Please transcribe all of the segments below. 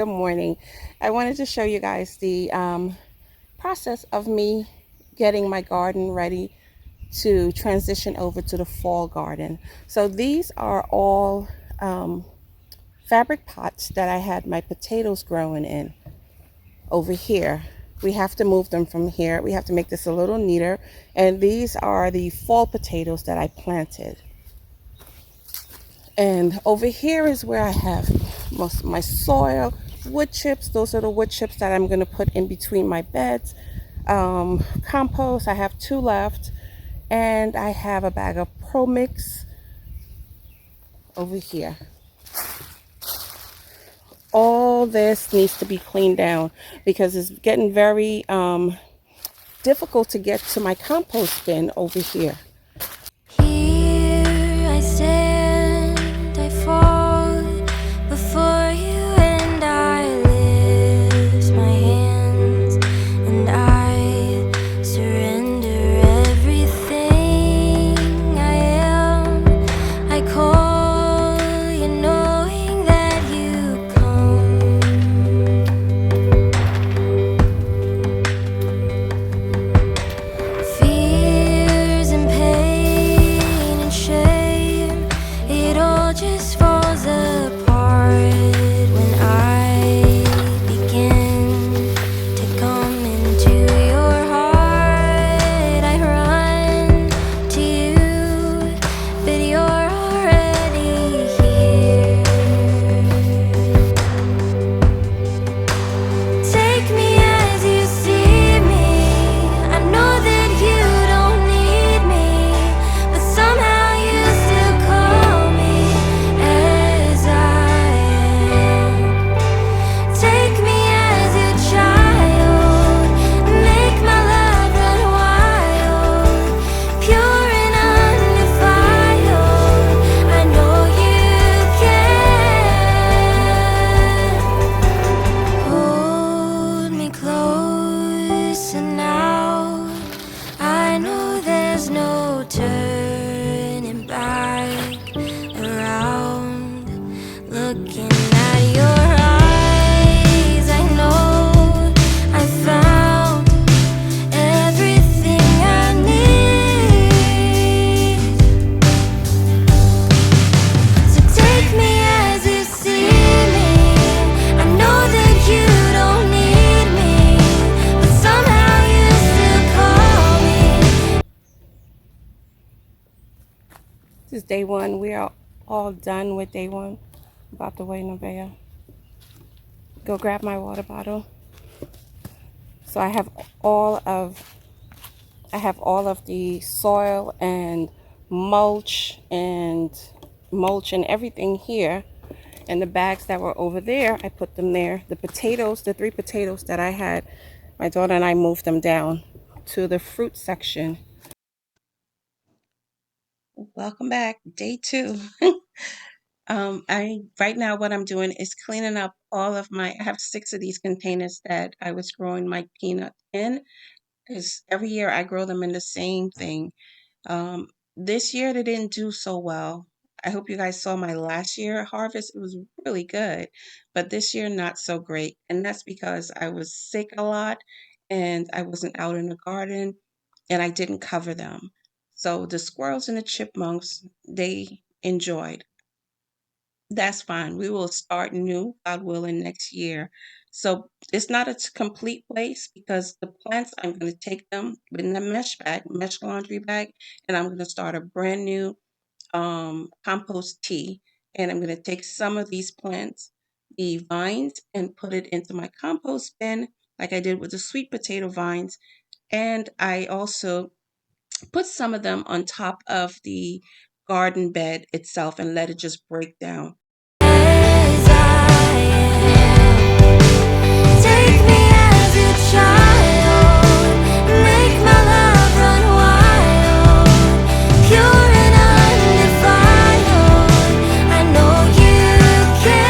Good morning. I wanted to show you guys the process of me getting my garden ready to transition over to the fall garden. So these are all fabric pots that I had my potatoes growing in over here. We have to move them from here. We have to make this a little neater. And these are the fall potatoes that I planted. And over here is where I have most of my soil, wood chips. Those are the wood chips that I'm going to put in between my beds. Compost, I have 2 left. And I have a bag of Pro Mix over here. All this needs to be cleaned down because it's getting very difficult to get to my compost bin over here. Here I stand, I fall before you, and I lift my hands, and I surrender everything I am. I call you knowing that you come. Fears and pain and shame, it all just falls apart when I begin to come into your heart. I run to you, but you're already here. Take me as you see me. I know that you don't need me, but somehow you still call me as I am. Take me as your child, make my love run wild, pure and undefiled. I know you can. Hold me closer now. I know there's no turning back around. Looking at your eyes, I know I found everything I need. So take me as you see me. I know that you don't need me, but somehow you still call me. This is day 1. We are all done with day 1. About to wait, Nevaeh. Go grab my water bottle. So I have all of the soil and mulch and everything here. And the bags that were over there, I put them there. The potatoes, the 3 potatoes that I had, my daughter and I moved them down to the fruit section. Welcome back, day 2. Right now what I'm doing is cleaning up all of I have 6 of these containers that I was growing my peanut in. Because every year I grow them in the same thing. This year they didn't do so well. I hope you guys saw my last year harvest. It was really good, but this year not so great. And that's because I was sick a lot and I wasn't out in the garden and I didn't cover them. So the squirrels and the chipmunks, they enjoyed. That's fine. We will start new, God willing, next year. So it's not a complete waste because the plants, I'm going to take them in the mesh laundry bag, and I'm going to start a brand new compost tea. And I'm going to take some of these plants, the vines, and put it into my compost bin, like I did with the sweet potato vines. And I also put some of them on top of the garden bed itself and let it just break down. As I am. Take me as your child, make my love run wild, pure and undefiled. I know you can.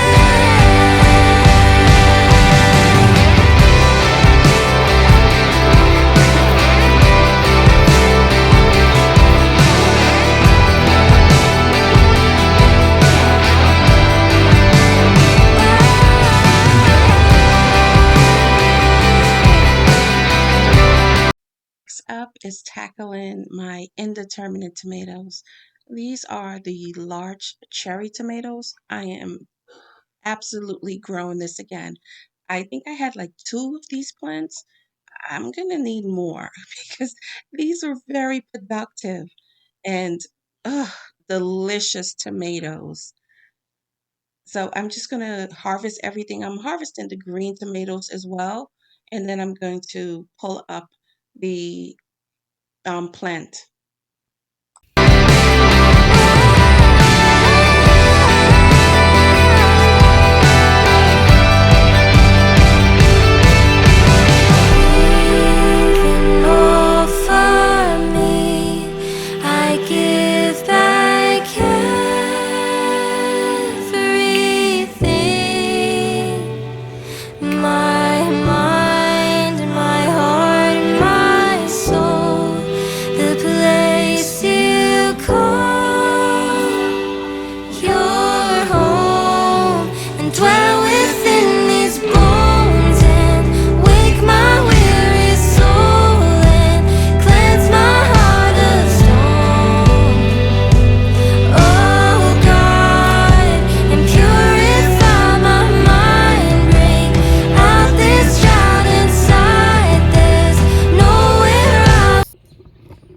up is tackling my indeterminate tomatoes. These are the large cherry tomatoes. I am absolutely growing this again. I think I had like two of these plants. I'm gonna need more because these are very productive and ugh, delicious tomatoes. So I'm just gonna harvest everything. I'm harvesting the green tomatoes as well, and then I'm going to pull up the plant. All for me, I give back everything. My mind, my heart, my soul, the place you call your home, and dwell within these bones, and wake my weary soul, and cleanse my heart of stone. Oh God, and purify my mind, bring out this child inside. There's nowhere else.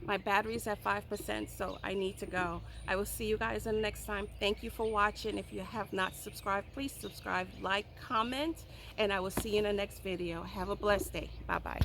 My battery's at 5%, so I need to go. I will see you guys in the next time. Thank you for watching. If you have not subscribed, please subscribe, like, comment, and I will see you in the next video. Have a blessed day. Bye-bye.